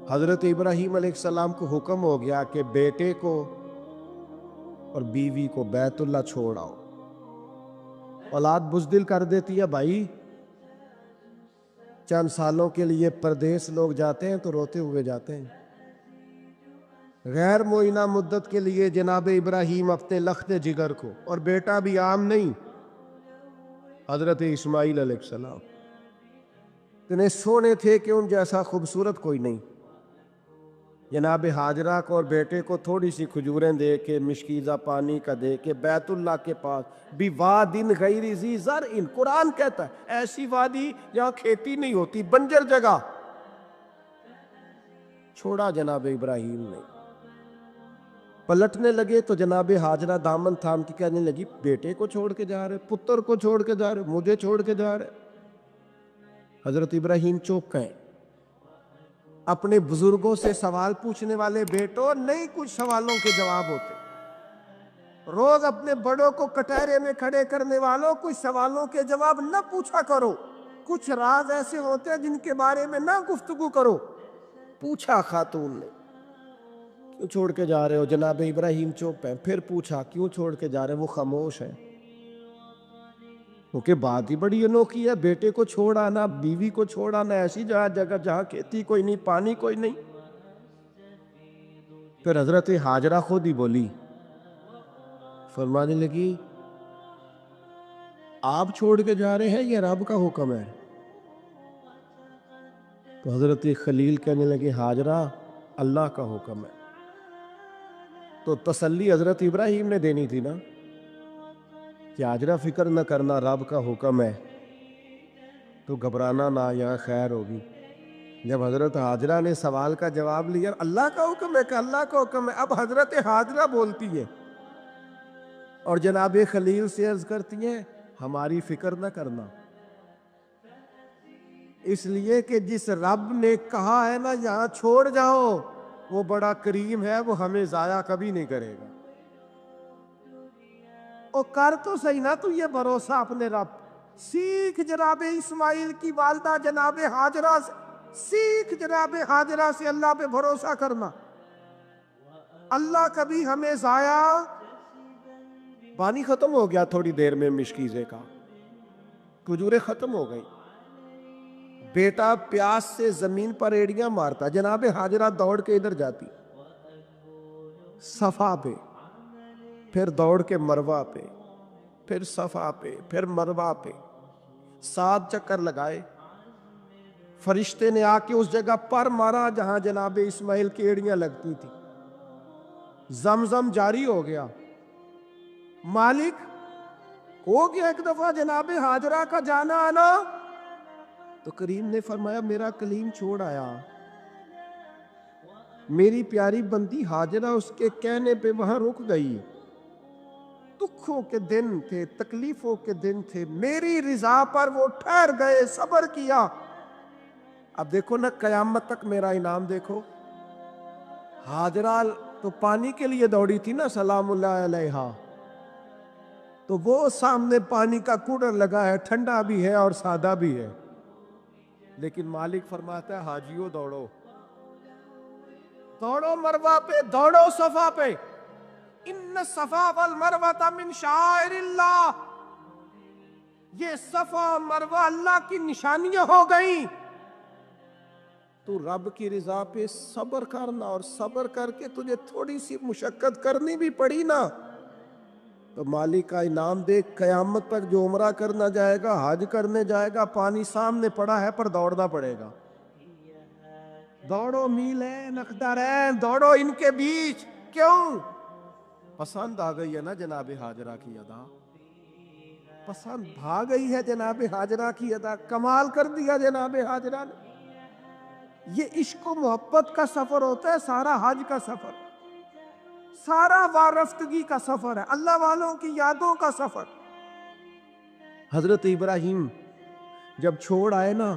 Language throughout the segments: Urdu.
حضرت ابراہیم علیہ السلام کو حکم ہو گیا کہ بیٹے کو اور بیوی کو بیت اللہ چھوڑ آؤ۔ اولاد بزدل کر دیتی ہے بھائی، چند سالوں کے لیے پردیس لوگ جاتے ہیں تو روتے ہوئے جاتے ہیں۔ غیر معینہ مدت کے لیے جناب ابراہیم اپنے لخت جگر کو، اور بیٹا بھی عام نہیں، حضرت اسماعیل علیہ السلام اتنے سونے تھے کہ ان جیسا خوبصورت کوئی نہیں، جناب حاجرہ کو اور بیٹے کو تھوڑی سی کھجوریں دے کے، مشکیزہ پانی کا دے کے، بیت اللہ کے پاس بھی وادٍ غیر ذی زرع، قرآن کہتا ہے ایسی وادی جہاں کھیتی نہیں ہوتی، بنجر جگہ، چھوڑا جناب ابراہیم نے۔ پلٹنے لگے تو جناب حاجرہ دامن تھام کے کہنے لگی بیٹے کو چھوڑ کے جا رہے، پتر کو چھوڑ کے جا رہے، مجھے چھوڑ کے جا رہے۔ حضرت ابراہیم چوپ گئے۔ اپنے بزرگوں سے سوال پوچھنے والے بیٹوں، نہیں کچھ سوالوں کے جواب ہوتے، روز اپنے بڑوں کو کٹہرے میں کھڑے کرنے والوں کچھ سوالوں کے جواب نہ پوچھا کرو، کچھ راز ایسے ہوتے ہیں جن کے بارے میں نہ گفتگو کرو۔ پوچھا خاتون نے کیوں چھوڑ کے جا رہے ہو؟ جناب ابراہیم چوپ ہیں۔ پھر پوچھا کیوں چھوڑ کے جا رہے ہیں؟ وہ خاموش ہیں، کیونکہ بات ہی بڑی انوکھی ہے، بیٹے کو چھوڑ آنا، بیوی کو چھوڑ آنا ایسی جگہ جہاں کھیتی کوئی نہیں، پانی کوئی نہیں۔ پھر حضرت حاجرہ خود ہی بولی، فرمانے لگی آپ چھوڑ کے جا رہے ہیں یہ رب کا حکم ہے؟ تو حضرت خلیل کہنے لگے حاجرہ اللہ کا حکم ہے۔ تو تسلی حضرت ابراہیم نے دینی تھی نا کہ حاجرہ فکر نہ کرنا، رب کا حکم ہے، تو گھبرانا نہ، یہاں خیر ہوگی۔ جب حضرت حاجرہ نے سوال کا جواب لیا اللہ کا حکم ہے کہ اللہ کا حکم ہے، اب حضرت حاجرہ بولتی ہے اور جناب خلیل سے عرض کرتی ہیں ہماری فکر نہ کرنا، اس لیے کہ جس رب نے کہا ہے نا یہاں چھوڑ جاؤ وہ بڑا کریم ہے، وہ ہمیں ضائع کبھی نہیں کرے گا۔ اور کر تو صحیح نا تو یہ بھروسہ اپنے رب، سیکھ جناب اسماعیل کی والدہ جناب حاجرہ سے، سیکھ جناب حاجرہ سے اللہ پہ بھروسہ کرنا، اللہ کبھی ہمیں ضائع۔ پانی ختم ہو گیا تھوڑی دیر میں مشکیزے کا، کھجوریں ختم ہو گئی، بیٹا پیاس سے زمین پر ایڑیاں مارتا، جناب حاجرہ دوڑ کے ادھر جاتی صفا پہ، پھر دوڑ کے مروہ پہ، پھر صفا پہ، پھر مروہ پہ، 7 چکر لگائے۔ فرشتے نے آ کے اس جگہ پر مارا جہاں جناب اسماعیل کی ایڑیاں لگتی تھی، زمزم جاری ہو گیا۔ مالک ہو گیا ایک دفعہ جناب حاجرہ کا جانا آنا، تو کریم نے فرمایا میرا کلیم چھوڑ آیا، میری پیاری بندی حاجرہ اس کے کہنے پہ وہاں رک گئی، دکھوں کے دن تھے، تکلیفوں کے دن تھے، میری رضا پر وہ ٹھہر گئے، صبر کیا۔ اب دیکھو نا قیامت تک میرا انعام دیکھو، حاجرہ تو پانی کے لیے دوڑی تھی نا سلام اللہ علیہا، تو وہ سامنے پانی کا کوڑر لگا ہے، ٹھنڈا بھی ہے اور سادہ بھی ہے، لیکن مالک فرماتا ہے حاجیوں دوڑو، دوڑو مروہ پہ، دوڑو صفا پہ، ان الصفا والمروہ من شعائر اللہ، یہ صفا مروہ اللہ کی نشانیاں ہو گئیں، تو رب کی رضا پہ صبر کرنا، اور صبر کر کے تجھے تھوڑی سی مشقت کرنی بھی پڑی نا تو مالک کا انعام دیکھ۔ قیامت تک جو عمرہ کرنا جائے گا، حج کرنے جائے گا، پانی سامنے پڑا ہے پر دوڑنا پڑے گا، دوڑو میلیں نقدرین، دوڑو ان کے بیچ۔ کیوں؟ پسند آ گئی ہے نا جناب حاجرہ کی ادا، پسند بھا گئی ہے جناب حاجرہ کی ادا، کمال کر دیا جناب حاجرہ نے۔ یہ عشق و محبت کا سفر ہوتا ہے، سارا حج کا سفر، سارا وارفتگی کا سفر ہے، اللہ والوں کی یادوں کا سفر۔ حضرت ابراہیم جب چھوڑ آئے نا،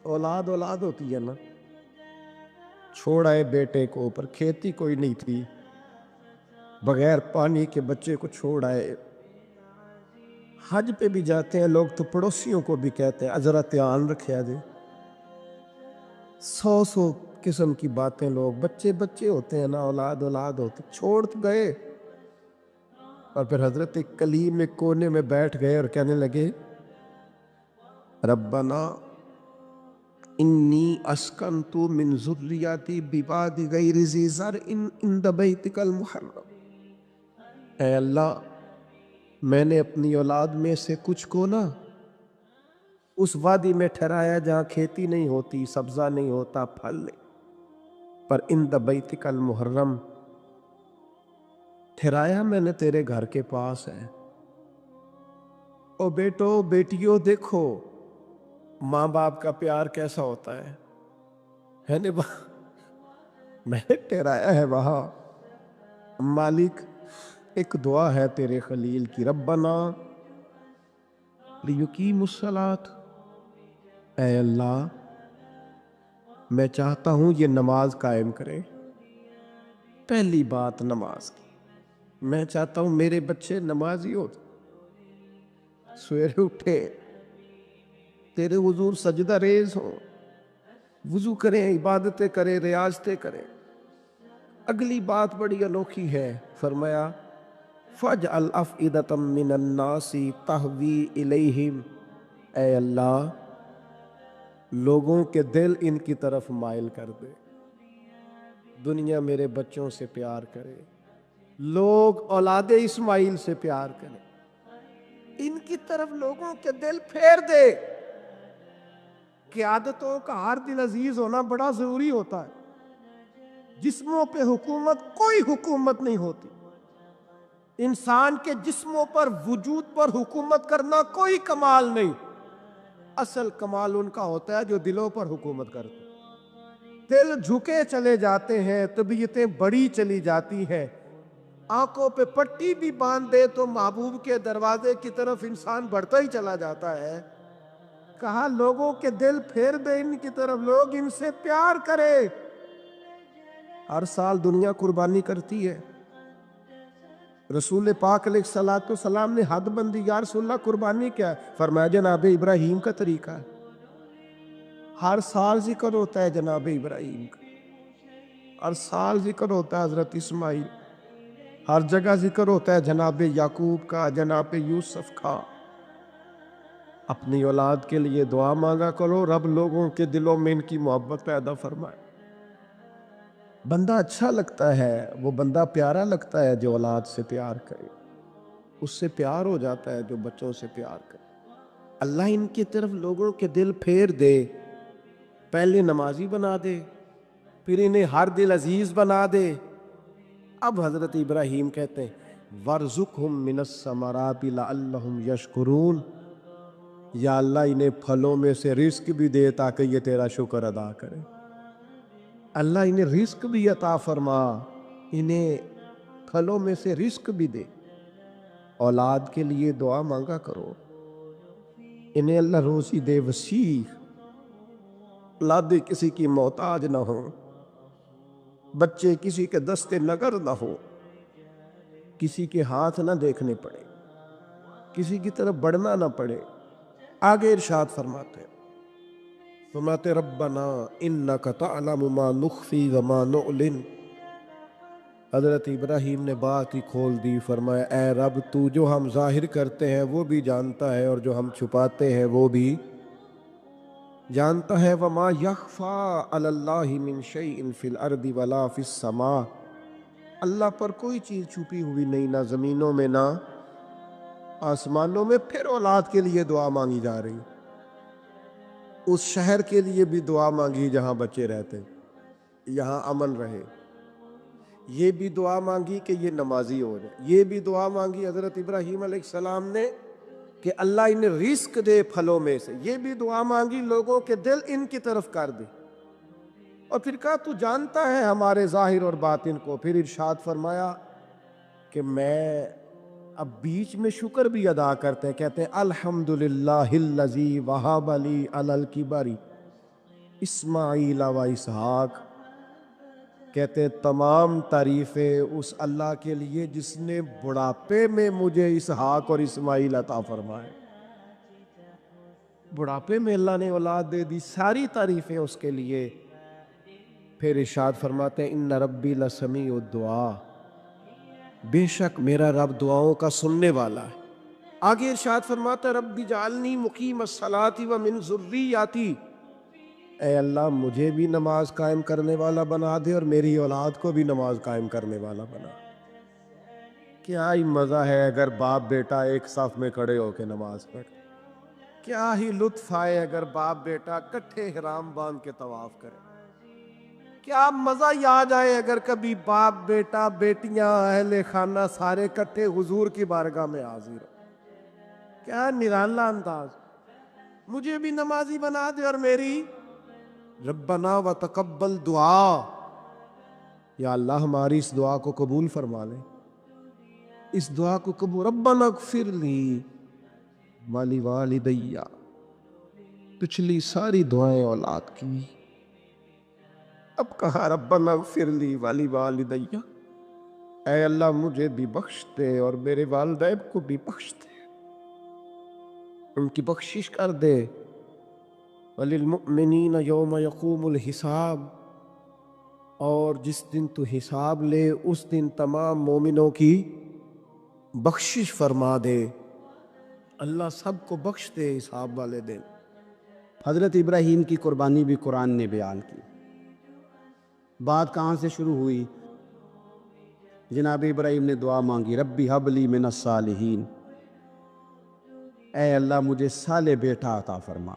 اولاد ہوتی ہے نا، چھوڑ آئے بیٹے کو، اوپر کھیتی کوئی نہیں تھی، بغیر پانی کے بچے کو چھوڑ آئے۔ حج پہ بھی جاتے ہیں لوگ تو پڑوسیوں کو بھی کہتے ہیں ذرا دھیان رکھیا جی، 100 قسم کی باتیں لوگ، بچے بچے ہوتے ہیں نا، اولاد اولاد ہوتے، چھوڑ گئے، اور پھر حضرت کلیم ایک کونے میں بیٹھ گئے اور کہنے لگے ربنا انی اسکنت من ذریاتی بواد غیر ذی زرع عند بیتک المحرم، اے اللہ میں نے اپنی اولاد میں سے کچھ کو نا اس وادی میں ٹھہرایا جہاں کھیتی نہیں ہوتی، سبزہ نہیں ہوتا، پھل نہیں، پر عند بیتک المحرم ٹھہرایا میں نے تیرے گھر کے پاس ہے۔ او بیٹو بیٹیوں دیکھو ماں باپ کا پیار کیسا ہوتا ہے نا، میں نے ٹھہرایا ہے وہاں۔ مالک ایک دعا ہے تیرے خلیل کی، ربنا لیقیموا الصلاۃ، اے اللہ میں چاہتا ہوں یہ نماز قائم کرے۔ پہلی بات نماز کی، میں چاہتا ہوں میرے بچے نمازی ہو، سویرے اٹھے تیرے حضور سجدہ ریز ہوں، وضو کریں، عبادتیں کریں، ریاضتیں کریں۔ اگلی بات بڑی انوکھی ہے، فرمایا فَاجْعَلْ أَفْئِدَةً مِّنَ النَّاسِ تَهْوِي إِلَيْهِمْ، اے اللہ لوگوں کے دل ان کی طرف مائل کر دے، دنیا میرے بچوں سے پیار کرے، لوگ اولاد اسماعیل سے پیار کریں، ان کی طرف لوگوں کے دل پھیر دے۔ قیادتوں کا ہر دل عزیز ہونا بڑا ضروری ہوتا ہے۔ جسموں پہ حکومت کوئی حکومت نہیں ہوتی، انسان کے جسموں پر وجود پر حکومت کرنا کوئی کمال نہیں، اصل کمال ان کا ہوتا ہے جو دلوں پر حکومت کرتے ہیں۔ دل جھکے چلے جاتے ہیں، طبیعتیں بڑی چلی جاتی ہیں، آنکھوں پہ پٹی بھی باندھ دے تو محبوب کے دروازے کی طرف انسان بڑھتا ہی چلا جاتا ہے۔ کہا لوگوں کے دل پھیر دے ان کی طرف، لوگ ان سے پیار کرے۔ ہر سال دنیا قربانی کرتی ہے، رسول پاک علیہ الصلوۃ والسلام نے حد بندی، یا رسول اللہ قربانی کیا ہے؟ فرمایا جناب ابراہیم کا طریقہ ہے۔ ہر سال ذکر ہوتا ہے جناب ابراہیم کا، ہر سال ذکر ہوتا ہے حضرت اسماعیل، ہر جگہ ذکر ہوتا ہے جناب یعقوب کا، جناب یوسف کا۔ اپنی اولاد کے لیے دعا مانگا کرو، رب لوگوں کے دلوں میں ان کی محبت پیدا فرمائے۔ بندہ اچھا لگتا ہے، وہ بندہ پیارا لگتا ہے جو اولاد سے پیار کرے، اس سے پیار ہو جاتا ہے جو بچوں سے پیار کرے۔ اللہ ان کی طرف لوگوں کے دل پھیر دے، پہلے نمازی بنا دے، پھر انہیں ہر دل عزیز بنا دے۔ اب حضرت ابراہیم کہتے ہیں وَارْزُقْهُم مِّنَ الثَّمَرَاتِ لَعَلَّهُمْ يَشْكُرُونَ، یا اللہ انہیں پھلوں میں سے رزق بھی دے تاکہ یہ تیرا شکر ادا کرے۔ اللہ انہیں رزق بھی عطا فرما، انہیں پھلوں میں سے رزق بھی دے۔ اولاد کے لیے دعا مانگا کرو، انہیں اللہ روزی دے وسیع، اولادیں کسی کی محتاج نہ ہو، بچے کسی کے دست نگر نہ ہو، کسی کے ہاتھ نہ دیکھنے پڑے، کسی کی طرف بڑھنا نہ پڑے۔ آگے ارشاد فرماتے ربنا انک تعلم ما نخفی وما نعلن، حضرت ابراہیم نے بات ہی کھول دی، فرمایا اے رب تو جو ہم ظاہر کرتے ہیں وہ بھی جانتا ہے، اور جو ہم چھپاتے ہیں وہ بھی جانتا ہے۔ وما یخفی علی اللہ من شیء فی الارض ولا فی السماء، اللہ پر کوئی چیز چھپی ہوئی نہیں، نہ زمینوں میں نہ آسمانوں میں۔ پھر اولاد کے لیے دعا مانگی جا رہی، اس شہر کے لیے بھی دعا مانگی جہاں بچے رہتے، یہاں امن رہے۔ یہ بھی دعا مانگی کہ یہ نمازی ہو جائے، یہ بھی دعا مانگی حضرت ابراہیم علیہ السلام نے کہ اللہ انہیں رزق دے پھلوں میں سے، یہ بھی دعا مانگی لوگوں کے دل ان کی طرف کر دے، اور پھر کہا تو جانتا ہے ہمارے ظاہر اور باطن کو۔ پھر ارشاد فرمایا کہ میں اب بیچ میں شکر بھی ادا کرتے ہیں، کہتے ہیں الحمدللہ الذی وہب لی علی الکبر اسماعیل و اسحاق، کہتے ہیں تمام تعریفیں اس اللہ کے لیے جس نے بڑھاپے میں مجھے اسحاق اور اسماعیل عطا فرمائے۔ بڑھاپے میں اللہ نے اولاد دے دی، ساری تعریفیں اس کے لیے۔ پھر ارشاد فرماتے ہیں ان ربی لسمیع الدعا، بے شک میرا رب دعاؤں کا سننے والا ہے۔ آگے ارشاد فرماتا ہے ربی جعلنی مقیم الصلاۃ ومن ذریتی، اے اللہ مجھے بھی نماز قائم کرنے والا بنا دے اور میری اولاد کو بھی نماز قائم کرنے والا بنا۔ کیا ہی مزہ ہے اگر باپ بیٹا ایک صف میں کھڑے ہو کے نماز پڑھے، کیا ہی لطف آئے اگر باپ بیٹا کٹھے احرام باندھ کے طواف کرے، کیا مزہ ہی آ جائے اگر کبھی باپ بیٹا بیٹیاں اہل خانہ سارے کٹھے حضور کی بارگاہ میں حاضر ہو، کیا نرالا انداز۔ مجھے بھی نمازی بنا دے اور میری ربنا وتقبل دعا، یا اللہ ہماری اس دعا کو قبول فرما لے، اس دعا کو قبول۔ ربنا اغفر لی ولی والدی، پچھلی ساری دعائیں اولاد کی، اب کہا ربنا اغفر لی ولی والدی، اے اللہ مجھے بھی بخش دے اور میرے والدین کو بھی بخش دے، ان کی بخشش کر دے۔ وَلِلْمُؤْمِنِينَ يَوْمَ يَقُومُ الْحِسَابُ، اور جس دن تو حساب لے اس دن تمام مومنوں کی بخشش فرما دے، اللہ سب کو بخش دے حساب والے دن۔ حضرت ابراہیم کی قربانی بھی قرآن نے بیان کی۔ بات کہاں سے شروع ہوئی؟ جناب ابراہیم نے دعا مانگی ربی حب لی من الصالحین، اے اللہ مجھے صالح بیٹا عطا فرما۔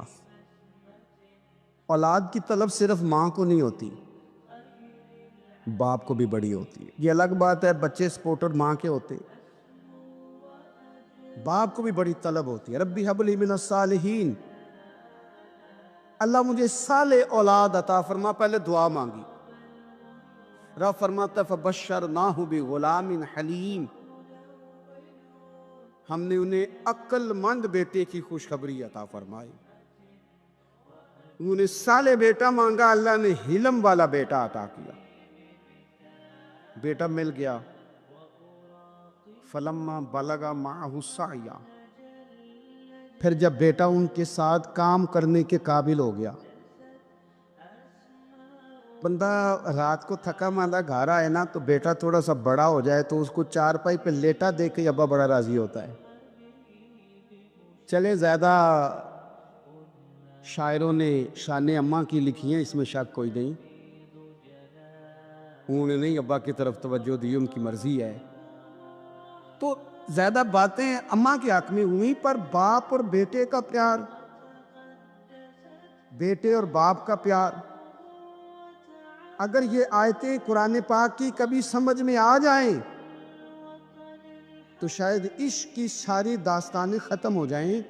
اولاد کی طلب صرف ماں کو نہیں ہوتی، باپ کو بھی بڑی ہوتی ہے۔ یہ الگ بات ہے بچے سپورٹر ماں کے ہوتے، باپ کو بھی بڑی طلب ہوتی ہے۔ ربی حب لی من الصالحین، اللہ مجھے صالح اولاد عطا فرما، پہلے دعا مانگی۔ رب فرماتا فبشرناہ بغلام حلیم، ہم نے انہیں عقل مند بیٹے کی خوشخبری عطا فرمائی۔ انہوں نے صالح بیٹا مانگا، اللہ نے حلم والا بیٹا عطا کیا، بیٹا مل گیا۔ فلما بلغ معہ السعی، پھر جب بیٹا ان کے ساتھ کام کرنے کے قابل ہو گیا۔ بندہ رات کو تھکا ماندہ گھر آئے نا تو بیٹا تھوڑا سا بڑا ہو جائے تو اس کو چارپائی پہ لیٹا دیکھ کے ابا بڑا راضی ہوتا ہے۔ چلے زیادہ شاعروں نے شان اماں کی لکھی ہیں، اس میں شک کوئی نہیں، انہوں نے نہیں ابا کی طرف توجہ دی، ان کی مرضی ہے۔ تو زیادہ باتیں اماں کے حق میں ہوئی، پر باپ اور بیٹے کا پیار، بیٹے اور باپ کا پیار، اگر یہ آیتیں قرآن پاک کی کبھی سمجھ میں آ جائیں تو شاید عشق کی ساری داستانیں ختم ہو جائیں۔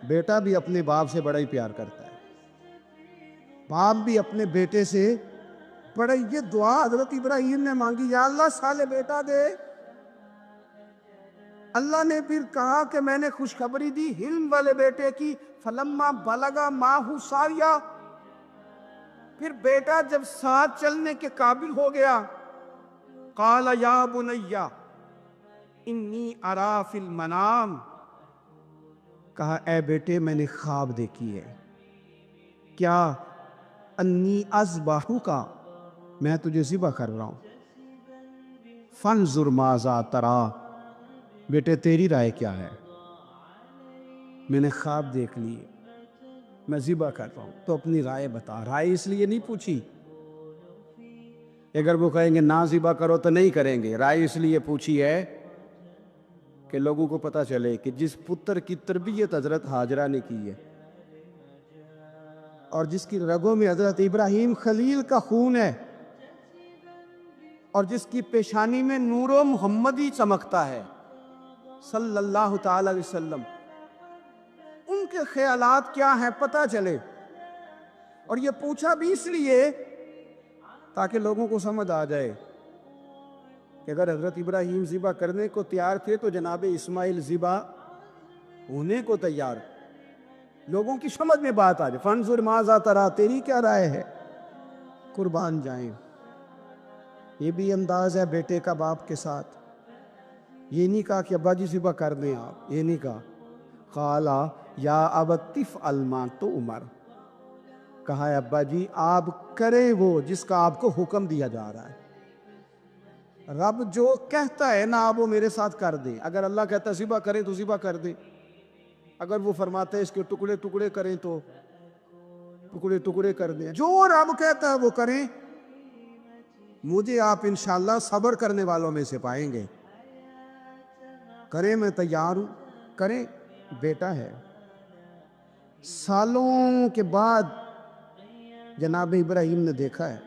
بیٹا بھی اپنے باپ سے بڑا ہی پیار کرتا ہے، باپ بھی اپنے بیٹے سے بڑا۔ یہ دعا حضرت ابراہیم نے مانگی، یا اللہ صالح بیٹا دے۔ اللہ نے پھر کہا کہ میں نے خوشخبری دی حلم والے بیٹے کی، فلما بلغ معہ السعی، پھر بیٹا جب ساتھ چلنے کے قابل ہو گیا، قال یا بنی انی ارا فی المنام، کہا اے بیٹے میں نے خواب دیکھی ہے، کیا انی اذبحک، میں تجھے ذبح کر رہا ہوں، فانظر ماذا تری، بیٹے تیری رائے کیا ہے؟ میں نے خواب دیکھ لی، میں ذبح کر رہا ہوں، تو اپنی رائے بتا۔ رائے اس لیے نہیں پوچھی، اگر وہ کہیں گے نہ ذبح کرو تو نہیں کریں گے، رائے اس لیے پوچھی ہے کہ لوگوں کو پتہ چلے کہ جس پتر کی تربیت حضرت ہاجرہ نے کی ہے اور جس کی رگوں میں حضرت ابراہیم خلیل کا خون ہے اور جس کی پیشانی میں نور و محمدی چمکتا ہے صلی اللہ تعالی علیہ وسلم، ان کے خیالات کیا ہیں پتہ چلے۔ اور یہ پوچھا بھی اس لیے تاکہ لوگوں کو سمجھ آ جائے کہ اگر حضرت ابراہیم ذبح کرنے کو تیار تھے تو جناب اسماعیل ذبح ہونے کو تیار، لوگوں کی سمجھ میں بات آ جائے۔ فانظر ماذا تری، تیری کیا رائے ہے، قربان جائیں۔ یہ بھی انداز ہے بیٹے کا باپ کے ساتھ، یہ نہیں کہا کہ ابا جی ذبح کر دیں آپ، یہ نہیں کہا، قال یا ابت افعل ما تؤمر، کہا ہے ابا جی آپ کریں وہ جس کا آپ کو حکم دیا جا رہا ہے. رب جو کہتا ہے نا آپ وہ میرے ساتھ کر دیں. اگر اللہ کہتا ہے ذبح کریں تو ذبح کر دیں, اگر وہ فرماتا ہے اس کے ٹکڑے ٹکڑے کریں تو ٹکڑے ٹکڑے کر دیں. جو رب کہتا ہے وہ کریں. مجھے آپ انشاءاللہ صبر کرنے والوں میں سے پائیں گے. کریں, میں تیار ہوں, کریں. بیٹا ہے. سالوں کے بعد جناب ابراہیم نے دیکھا ہے,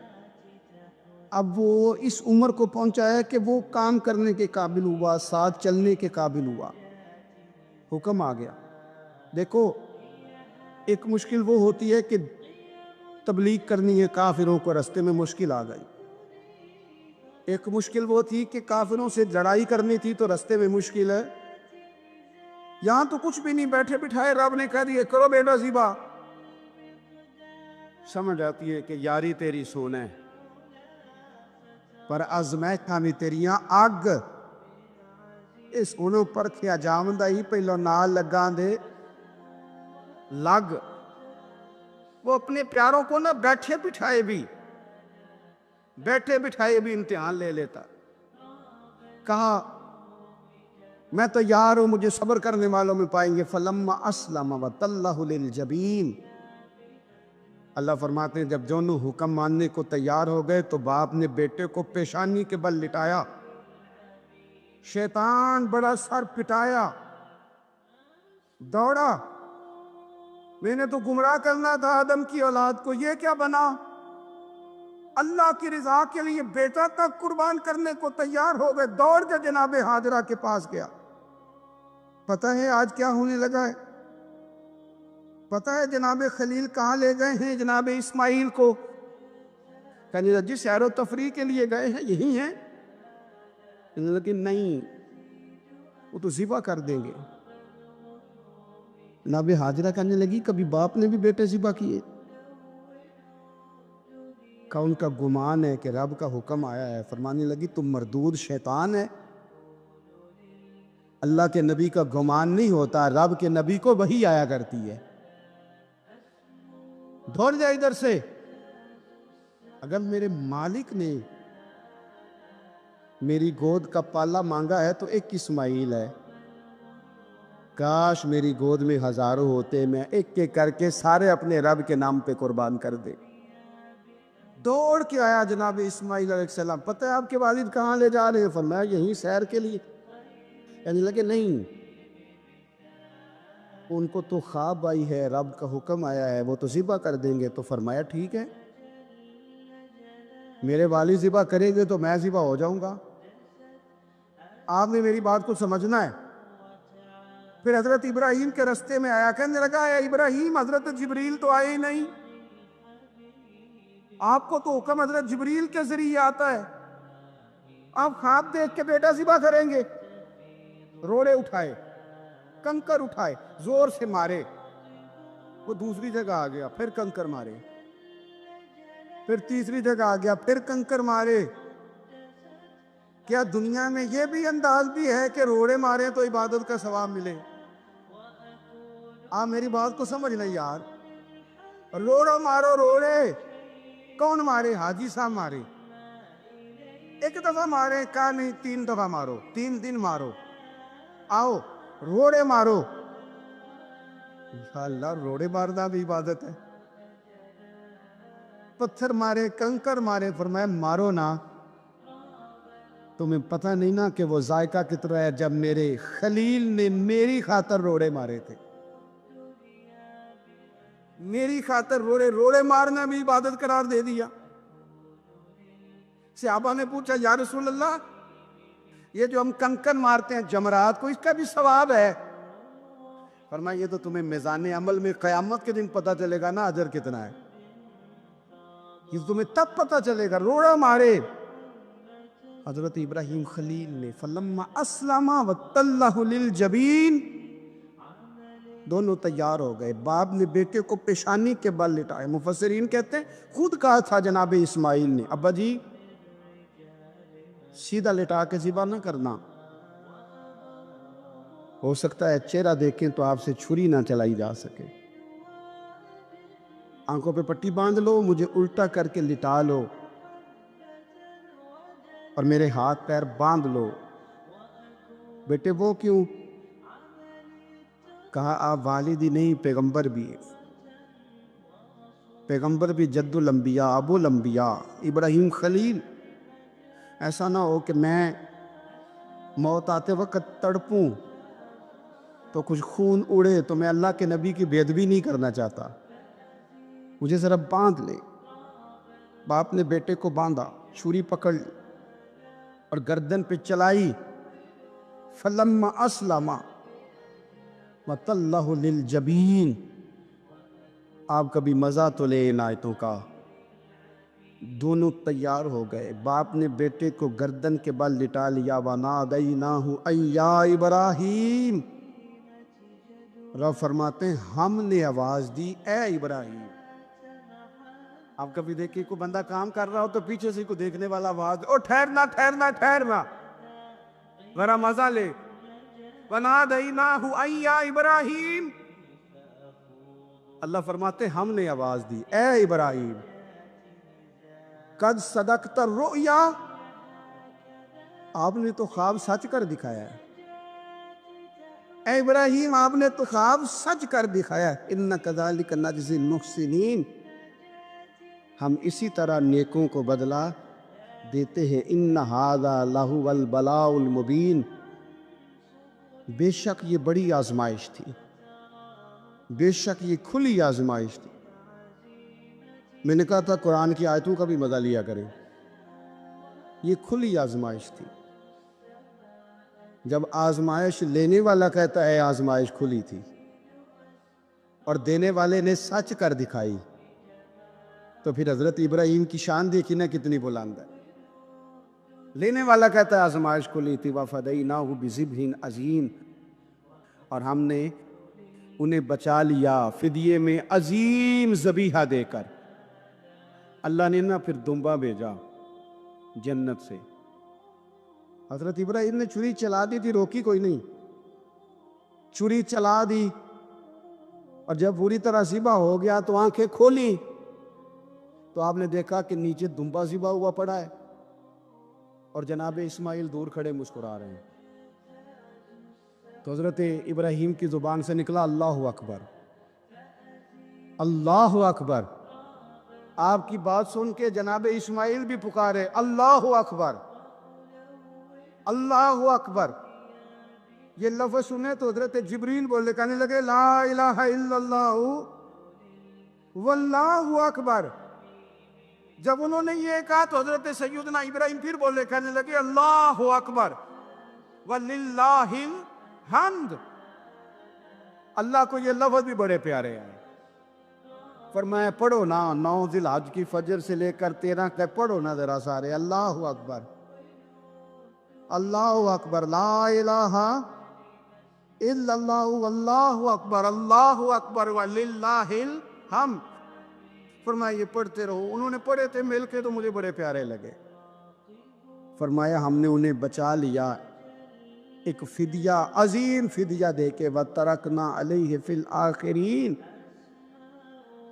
اب وہ اس عمر کو پہنچا ہے کہ وہ کام کرنے کے قابل ہوا, ساتھ چلنے کے قابل ہوا. حکم آ گیا. دیکھو ایک مشکل وہ ہوتی ہے کہ تبلیغ کرنی ہے, کافروں کو رستے میں مشکل آ گئی. ایک مشکل وہ تھی کہ کافروں سے لڑائی کرنی تھی تو رستے میں مشکل ہے. یہاں تو کچھ بھی نہیں, بیٹھے بٹھائے رب نے کہہ دیا کرو بیٹا ذبح. سمجھ آتی ہے کہ یاری تیری سونے پر ازمہ کھانی تیریاں اگ. اس انہوں پر کیا جامدہ ہی پہلو نال لگاں دے لگ. وہ اپنے پیاروں کو نہ بیٹھے بٹھائے بھی امتحان لے لیتا. کہا میں تیار ہوں, مجھے صبر کرنے والوں میں پائیں گے. فلما اسلم وتلہ للجبین. اللہ فرماتے ہیں جب دونوں حکم ماننے کو تیار ہو گئے تو باپ نے بیٹے کو پیشانی کے بل لٹایا. شیطان بڑا سر پٹایا, دوڑا. میں نے تو گمراہ کرنا تھا آدم کی اولاد کو, یہ کیا بنا؟ اللہ کی رضا کے لیے بیٹا تک قربان کرنے کو تیار ہو گئے. دوڑ کے جناب ہاجرہ کے پاس گیا. پتہ ہے آج کیا ہونے لگا ہے؟ پتہ ہے جناب خلیل کہاں لے گئے ہیں جناب اسماعیل کو؟ کہنے لگا جی سیر و تفریح کے لیے گئے ہیں, یہی ہیں. لیکن نہیں, وہ تو ذبح کر دیں گے. جناب ہاجرہ کہنے لگی کبھی باپ نے بھی بیٹے ذبح کیے؟ کہ ان کا گمان ہے کہ رب کا حکم آیا ہے. فرمانے لگی تم مردود شیطان ہے. اللہ کے نبی کا گمان نہیں ہوتا, رب کے نبی کو وحی آیا کرتی ہے. دوڑ جائے ادھر سے. اگر میرے مالک نے میری گود کا پالا مانگا ہے تو ایک اسماعیل ہے. کاش میری گود میں ہزاروں ہوتے, میں ایک ایک کر کے سارے اپنے رب کے نام پہ قربان کر دے. دوڑ کے آیا جناب اسماعیل علیہ السلام. پتہ ہے آپ کے والد کہاں لے جا رہے ہیں؟ فرمایا یہیں سیر کے لیے. کہنے لگے نہیں, ان کو تو خواب آئی ہے, رب کا حکم آیا ہے, وہ تو ذبح کر دیں گے. تو فرمایا ٹھیک ہے, میرے والد ذبح کریں گے تو میں ذبح ہو جاؤں گا. آپ نے میری بات کو سمجھنا ہے. پھر حضرت ابراہیم کے رستے میں آیا, کہنے لگا اے ابراہیم حضرت جبریل تو آئے ہی نہیں, آپ کو تو حکم حضرت جبریل کے ذریعے آتا ہے, آپ خواب دیکھ کے بیٹا ذبح کریں گے. روڑے اٹھائے, کنکر اٹھائے, زور سے مارے. وہ دوسری جگہ آ گیا, پھر کنکر مارے. پھر تیسری جگہ آ گیا, پھر کنکر مارے. کیا دنیا میں یہ بھی انداز بھی ہے کہ روڑے مارے تو عبادت کا ثواب ملے؟ آپ میری بات کو سمجھنا یار. روڑا مارو روڑے. کون مارے؟ حاجی صاحب مارے. ایک دفعہ مارے, کہا نہیں 3 دفعہ مارو, 3 دن مارو. آؤ روڑے مارو. انشاءاللہ روڑے مارنا بھی عبادت ہے. پتھر مارے, کنکر مارے. فرمایا مارو نا, تمہیں پتہ نہیں نا کہ وہ ذائقہ کتنا ہے جب میرے خلیل نے میری خاطر روڑے مارے تھے. میری خاطر روڑے مارنا بھی عبادت قرار دے دیا. صحابہ نے پوچھا یا رسول اللہ, یہ جو ہم کنکر مارتے ہیں جمرات کو, اس کا بھی ثواب ہے؟ فرمایا یہ تو تمہیں میزان عمل میں قیامت کے دن پتہ چلے گا نا اجر کتنا ہے. یہ تمہیں تب پتہ چلے گا. روڑا مارے حضرت ابراہیم خلیل نے. فلما اسلم وتلہ للجبین, دونوں تیار ہو گئے. باپ نے بیٹے کو پیشانی کے بل لٹائے. مفسرین کہتے ہیں خود کہا تھا جناب اسماعیل نے, ابا جی سیدھا لٹا کے ذبح نہ کرنا, ہو سکتا ہے چہرہ دیکھیں تو آپ سے چھری نہ چلائی جا سکے. آنکھوں پہ پٹی باندھ لو، مجھے الٹا کر کے لٹا لو اور میرے ہاتھ پیر باندھ لو۔ بیٹے وہ کیوں؟ کہا آپ والد ہی نہیں، پیغمبر بھی ہے، پیغمبر بھی جد الانبیاء، ابو الانبیاء ابراہیم خلیل۔ ایسا نہ ہو کہ میں موت آتے وقت تڑپوں تو کچھ خون اڑے تو میں اللہ کے نبی کی بے ادبی نہیں کرنا چاہتا، مجھے ذرا باندھ لے۔ باپ نے بیٹے کو باندھا، چھری پکڑ لی اور گردن پہ چلائی۔ فلما اسلم وتلہ للجبین۔ آپ کبھی مزہ تو لے ان آیتوں کا۔ دونوں تیار ہو گئے، باپ نے بیٹے کو گردن کے بل لٹا لیا۔ وَنَادَيْنَاهُ أَن يَا إِبْرَاهِيمُ۔ رب فرماتے ہیں ہم نے آواز دی، اے ابراہیم۔ آپ کبھی دیکھیں کوئی بندہ کام کر رہا ہو تو پیچھے سے کوئی دیکھنے والا آواز، او ٹھہرنا ٹھہرنا ٹھہرنا، ذرا مزہ لے۔ وَنَادَيْنَاهُ أَن يَا إِبْرَاهِيمُ۔ اللہ فرماتے ہیں ہم نے آواز دی، اے ابراہیم، قد صدقت الرؤیا، آپ نے تو خواب سچ کر دکھایا ہے۔ اے ابراہیم آپ نے تو خواب سچ کر دکھایا ہے۔ اِنَّ كَذَلِكَ نَجْزِي الْمُحْسِنِينَ، ہم اسی طرح نیکوں کو بدلہ دیتے ہیں۔ اِنَّ هَذَا لَهُوَ الْبَلَاءُ الْمُبِينُ، بے شک یہ بڑی آزمائش تھی، بے شک یہ کھلی آزمائش تھی۔ میں نے کہا تھا قرآن کی آیتوں کا بھی مزہ لیا کریں، یہ کھلی آزمائش تھی۔ جب آزمائش لینے والا کہتا ہے آزمائش کھلی تھی اور دینے والے نے سچ کر دکھائی، تو پھر حضرت ابراہیم کی شان دیکھی نا کتنی بلند ہے۔ لینے والا کہتا ہے آزمائش کھلی تھی، وَفَدَيْنَاهُ بِذِبْحٍ عَظِيمٍ، اور ہم نے انہیں بچا لیا فدیے میں عظیم ذبیحہ دے کر۔ اللہ نے نا پھر دمبا بھیجا جنت سے۔ حضرت ابراہیم نے چھری چلا دی تھی، روکی کوئی نہیں، چھری چلا دی، اور جب پوری طرح ذبح ہو گیا تو آنکھیں کھولی تو آپ نے دیکھا کہ نیچے دمبا ذبح ہوا پڑا ہے اور جناب اسماعیل دور کھڑے مسکرا رہے ہیں۔ تو حضرت ابراہیم کی زبان سے نکلا اللہ اکبر، اللہ اکبر۔ آپ کی بات سن کے جناب اسماعیل بھی پکارے اللہ اکبر، اللہ اکبر۔ یہ لفظ سنے تو حضرت جبریل بولے، کہنے لگے لا الہ الا اللہ واللہ اکبر۔ جب انہوں نے یہ کہا تو حضرت سیدنا ابراہیم پھر بولے، کہنے لگے اللہ اکبر وللہ الحمد۔ اللہ کو یہ لفظ بھی بڑے پیارے ہیں۔ فرمایا پڑھو نا، 9 ذی الحج کی فجر سے لے کر 13 تک پڑھو نا ذرا سارے، اللہ اکبر اللہ اکبر، لا الہ الا اللہ واللہ اکبر، اللہ اکبر وللہ الحمد۔ فرمایا یہ پڑھتے رہو۔ انہوں نے پڑھے تھے مل کے تو مجھے بڑے پیارے لگے۔ فرمایا ہم نے انہیں بچا لیا ایک فدیہ، عظیم فدیہ دے کے، وَتَرَكْنَا عَلَيْهِ فِي الْآخِرِينَ،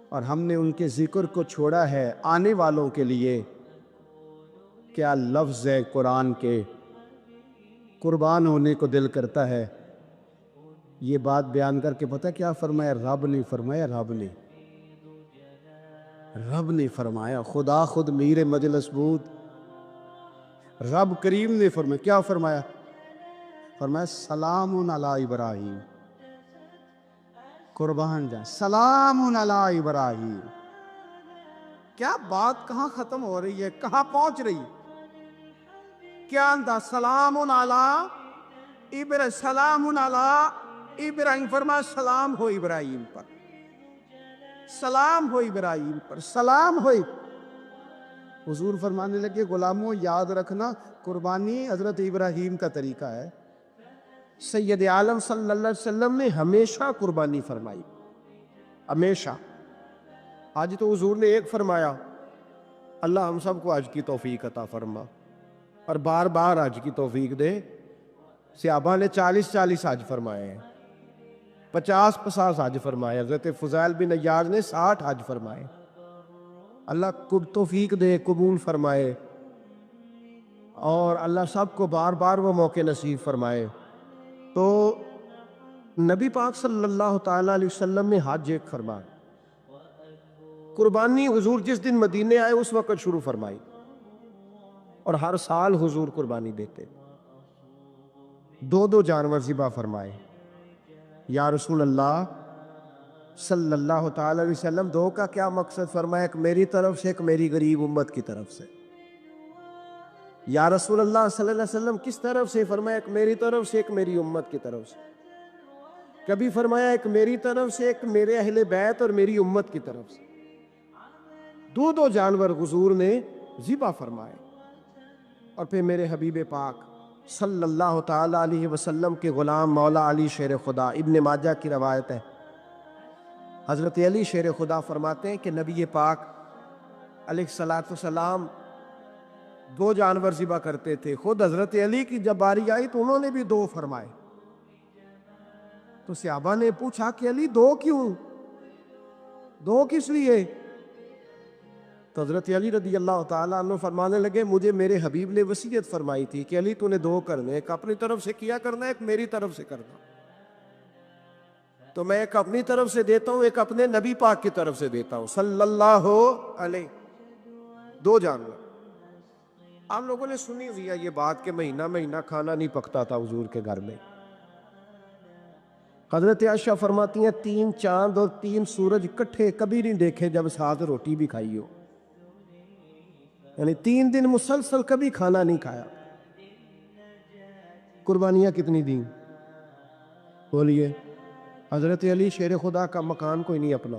اور ہم نے ان کے ذکر کو چھوڑا ہے آنے والوں کے لیے۔ کیا لفظ ہے قرآن کے، قربان ہونے کو دل کرتا ہے۔ یہ بات بیان کر کے پتہ کیا فرمایا؟ رب نے فرمایا، رب نے فرمایا، خدا خود میر مجلس بود، رب کریم نے فرمایا، کیا فرمایا؟ فرمایا سلام علی ابراہیم، قربان جائیں، سلام علی ابراہیم۔ کیا بات کہاں ختم ہو رہی ہے، کہاں پہنچ رہی ہے؟ کیا انداز؟ سلام علی ابراہیم، فرمایا سلام ہو ابراہیم پر، سلام ہو ابراہیم پر، سلام ہو۔ حضور فرمانے لگے غلاموں یاد رکھنا قربانی حضرت ابراہیم کا طریقہ ہے۔ سید عالم صلی اللہ علیہ وسلم نے ہمیشہ قربانی فرمائی، ہمیشہ۔ آج تو حضور نے ایک فرمایا، اللہ ہم سب کو حج کی توفیق عطا فرما اور بار بار حج کی توفیق دے۔ صحابہ نے 40 حج فرمائے ہیں، 50 حج فرمائے. حضرت فضیل بن عیاض نے 60 حج فرمائے. اللہ توفیق دے, قبول فرمائے, اور اللہ سب کو بار بار وہ موقع نصیب فرمائے. تو نبی پاک صلی اللہ تعالیٰ علیہ وسلم نے حج ایک فرمایا. قربانی حضور جس دن مدینے آئے اس وقت شروع فرمائی, اور ہر سال حضور قربانی دیتے. 2 جانور ذبح فرمائے. یا رسول اللہ صلی اللہ تعالیٰ علیہ وسلم 2 کا کیا مقصد فرمایا؟ ایک میری طرف سے, ایک میری غریب امت کی طرف سے. یا رسول اللہ صلی اللہ علیہ وسلم کس طرف سے فرمایا؟ ایک میری طرف سے, ایک میری امت کی طرف سے. کبھی فرمایا ایک میری طرف سے, ایک میرے اہل بیت اور میری امت کی طرف سے. 2 جانور حضور نے ذبح فرمائے. اور پھر میرے حبیب پاک صلی اللہ تعالیٰ علیہ وسلم کے غلام مولا علی شیر خدا, ابن ماجہ کی روایت ہے, حضرت علی شیر خدا فرماتے ہیں کہ نبی پاک علیہ الصلوۃ والسلام 2 جانور ذبح کرتے تھے. خود حضرت علی کی جب باری آئی تو انہوں نے بھی 2 فرمائے. تو صحابہ نے پوچھا کہ علی 2 کیوں, 2 کس لیے؟ تو حضرت علی رضی اللہ تعالیٰ عنہ فرمانے لگے مجھے میرے حبیب نے وصیت فرمائی تھی کہ علی تو نے 2 کرنے, ایک اپنی طرف سے کیا کرنا, ایک میری طرف سے کرنا. تو میں ایک اپنی طرف سے دیتا ہوں, ایک اپنے نبی پاک کی طرف سے دیتا ہوں صلی اللہ علیہ. 2 جانور. آپ لوگوں نے سنی ہوئی ہے یہ بات کہ مہینہ کھانا نہیں پکتا تھا حضور کے گھر میں. حضرت عائشہ فرماتی ہیں 3 چاند اور 3 سورج اکٹھے کبھی نہیں دیکھے جب ساتھ روٹی بھی کھائی ہو. یعنی 3 دن مسلسل کبھی کھانا نہیں کھایا. قربانیاں کتنی دیں بولیے؟ حضرت علی شیر خدا کا مکان کوئی نہیں اپنا,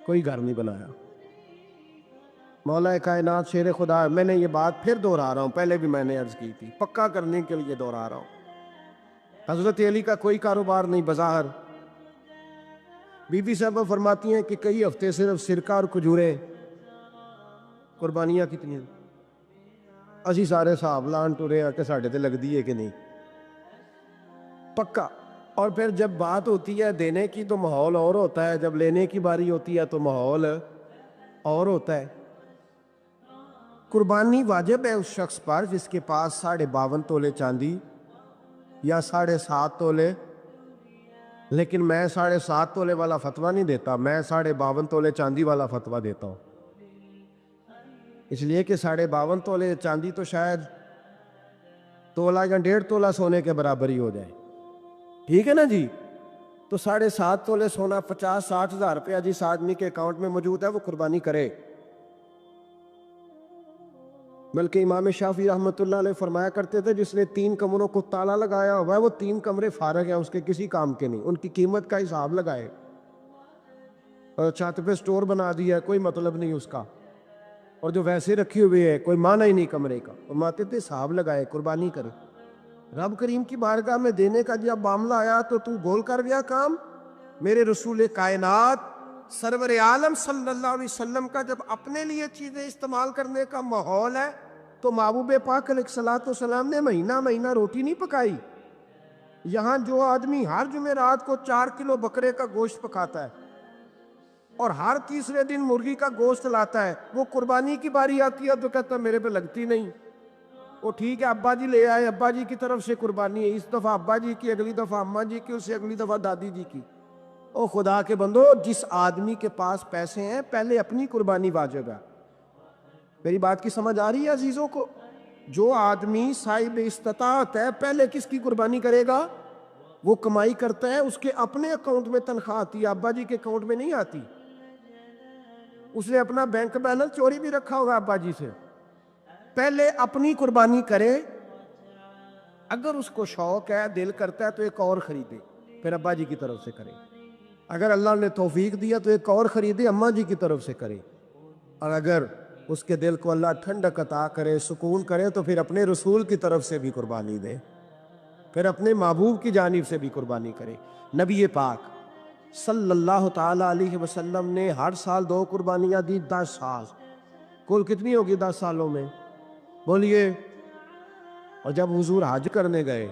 کوئی گھر نہیں بنایا. مولا کائنات شیر خدا. میں نے یہ بات پھر دہرا رہا ہوں, پہلے بھی میں نے عرض کی تھی, پکا کرنے کے لیے دہرا رہا ہوں. حضرت علی کا کوئی کاروبار نہیں بظاہر. بی بی صاحبہ فرماتی ہیں کہ کئی ہفتے صرف سرکہ اور کھجوریں. قربانیاں کتنی ہیں؟ اسی سارے صاحب لان ٹورے ہیں کہ ساڑھے تے لگ دیئے کہ نہیں, پکا. اور پھر جب بات ہوتی ہے دینے کی تو ماحول اور ہوتا ہے, جب لینے کی باری ہوتی ہے تو ماحول اور ہوتا ہے. قربانی واجب ہے اس شخص پر جس کے پاس 52.5 تولے چاندی یا 7.5 تولے. لیکن میں 7.5 تولے والا فتویٰ نہیں دیتا, میں 52.5 تولے چاندی والا فتویٰ دیتا ہوں. اس لیے کہ 52.5 تولے چاندی تو شاید تولہ یا 1.5 تولہ سونے کے برابر ہی ہو جائے. ٹھیک ہے نا جی؟ تو 7.5 تولے سونا 50-60 ہزار روپیہ جس آدمی کے اکاؤنٹ میں موجود ہے وہ قربانی کرے. بلکہ امام شافعی رحمۃ اللہ علیہ فرمایا کرتے تھے جس نے 3 کمروں کو تالا لگایا ہوا ہے وہ 3 کمرے فارغ ہیں, اس کے کسی کام کے نہیں, ان کی قیمت کا حساب لگائے. اور چھت پہ سٹور بنا دیا ہے, کوئی مطلب نہیں اس کا, اور جو ویسے رکھی ہوئی ہے کوئی معنی ہی نہیں کمرے کا. فرماتے تھے حساب لگائے, قربانی کرے. رب کریم کی بارگاہ میں دینے کا جب معاملہ آیا تو گول کر گیا کام. میرے رسول کائنات سرور عالم صلی اللہ علیہ وسلم کا جب اپنے لیے چیزیں استعمال کرنے کا ماحول ہے تو محبوب پاک علیہ الصلوۃ والسلام نے مہینہ روٹی نہیں پکائی. یہاں جو آدمی ہر جمعرات کو 4 کلو بکرے کا گوشت پکاتا ہے اور ہر تیسرے دن مرغی کا گوشت لاتا ہے, وہ قربانی کی باری آتی ہے تو کہتا ہے میرے پہ لگتی نہیں. وہ ٹھیک ہے ابا جی لے آئے, ابا جی کی طرف سے قربانی ہے, اس دفعہ ابا جی کی, اگلی دفعہ اماں جی کی, اس سے اگلی دفعہ دادی جی کی. او خدا کے بندو, جس آدمی کے پاس پیسے ہیں پہلے اپنی قربانی واجب ہے. میری بات کی سمجھ آ رہی ہے عزیزوں کو؟ جو آدمی صاحب استطاعت ہے پہلے کس کی قربانی کرے گا؟ وہ کمائی کرتا ہے, اس کے اپنے اکاؤنٹ میں تنخواہ آتی ہے, ابا جی کے اکاؤنٹ میں نہیں آتی. اس نے اپنا بینک بیلنس چوری بھی رکھا ہوگا ابا جی سے. پہلے اپنی قربانی کرے, اگر اس کو شوق ہے, دل کرتا ہے تو ایک اور خریدے, پھر ابا جی کی طرف سے کرے. اگر اللہ نے توفیق دیا تو ایک اور خریدے, اماں جی کی طرف سے کرے. اور اگر اس کے دل کو اللہ ٹھنڈک عطا کرے, سکون کرے, تو پھر اپنے رسول کی طرف سے بھی قربانی دے, پھر اپنے محبوب کی جانب سے بھی قربانی کرے. نبی پاک صلی اللہ تعالیٰ علیہ وسلم نے ہر سال 2 قربانیاں دی, 10 سال. کل کتنی ہوگی 10 سالوں میں بولیے؟ اور جب حضور حج کرنے گئے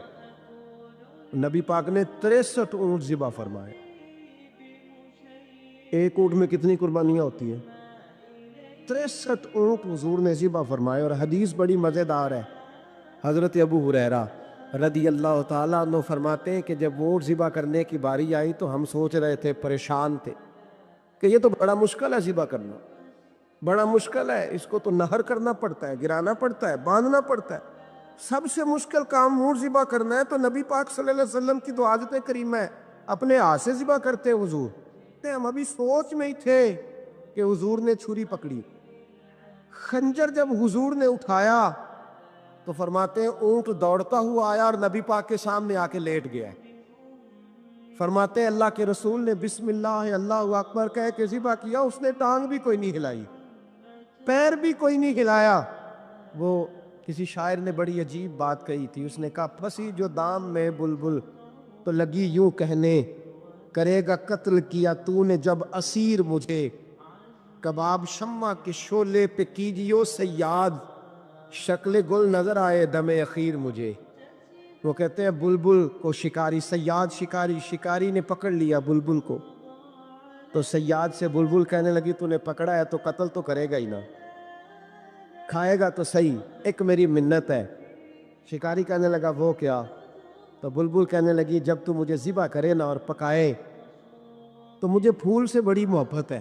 نبی پاک نے 63 اونٹ ذبح فرمائے. ایک اونٹ میں کتنی قربانیاں ہوتی ہیں؟ 63 اونٹ حضور نے ذبح فرمائے. اور حدیث بڑی مزیدار ہے. حضرت ابو ہریرہ رضی اللہ تعالیٰ عنہ فرماتے ہیں کہ جب اونٹ ذبح کرنے کی باری آئی تو ہم سوچ رہے تھے، پریشان تھے کہ یہ تو بڑا مشکل ہے ذبح کرنا، بڑا مشکل ہے، اس کو تو نہر کرنا پڑتا ہے، گرانا پڑتا ہے، باندھنا پڑتا ہے. سب سے مشکل کام اونٹ ذبح کرنا ہے. تو نبی پاک صلی اللہ علیہ وسلم کی تو عادت کریمہ ہے، اپنے ہاتھ سے ذبح کرتے حضور. ہم ابھی سوچ میں ہی تھے کہ حضور نے چھری پکڑی. خنجر جب حضور نے اٹھایا تو فرماتے ہیں اونٹ دوڑتا ہوا آیا اور نبی پاک کے سامنے آ کے لیٹ گیا. فرماتے ہیں اللہ کے رسول نے بسم اللہ اللہ اکبر کہہ کے ذبح کیا. اس نے ٹانگ بھی کوئی نہیں ہلائی، پیر بھی کوئی نہیں ہلایا. وہ کسی شاعر نے بڑی عجیب بات کہی تھی. اس نے کہا پھنسی جو دام میں بلبل تو لگی یوں کہنے، کرے گا قتل کیا تو نے جب اسیر مجھے، کباب شمع کے شعلے پہ کیجیو صیاد، شکل گل نظر آئے دم اخیر مجھے. وہ کہتے ہیں بلبل کو شکاری، صیاد شکاری، شکاری نے پکڑ لیا بلبل کو تو صیاد سے بلبل کہنے لگی تو نے پکڑا ہے تو قتل تو کرے گا ہی نا، کھائے گا تو صحیح، ایک میری منت ہے. شکاری کہنے لگا وہ کیا؟ تو بلبل کہنے لگی جب تو مجھے ذبح کرے نا اور پکائے تو مجھے پھول سے بڑی محبت ہے.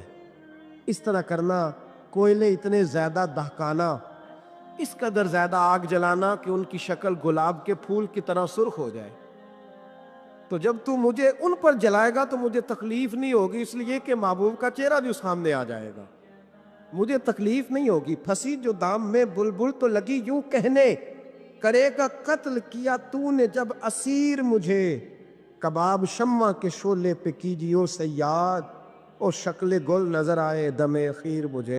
اس طرح کرنا، کوئلے اتنے زیادہ دہکانا، اس قدر زیادہ آگ جلانا کہ ان کی شکل گلاب کے پھول کی طرح سرخ ہو جائے. تو جب تو مجھے ان پر جلائے گا تو مجھے تکلیف نہیں ہوگی، اس لیے کہ محبوب کا چہرہ بھی سامنے آ جائے گا، مجھے تکلیف نہیں ہوگی. پھنسی جو دام میں بلبل تو لگی یوں کہنے، کرے گا قتل کیا تو نے جب اسیر مجھے، کباب شمع کے شعلے پہ کیجیو صیاد، اور شکل گل نظر آئے دم اخیر مجھے.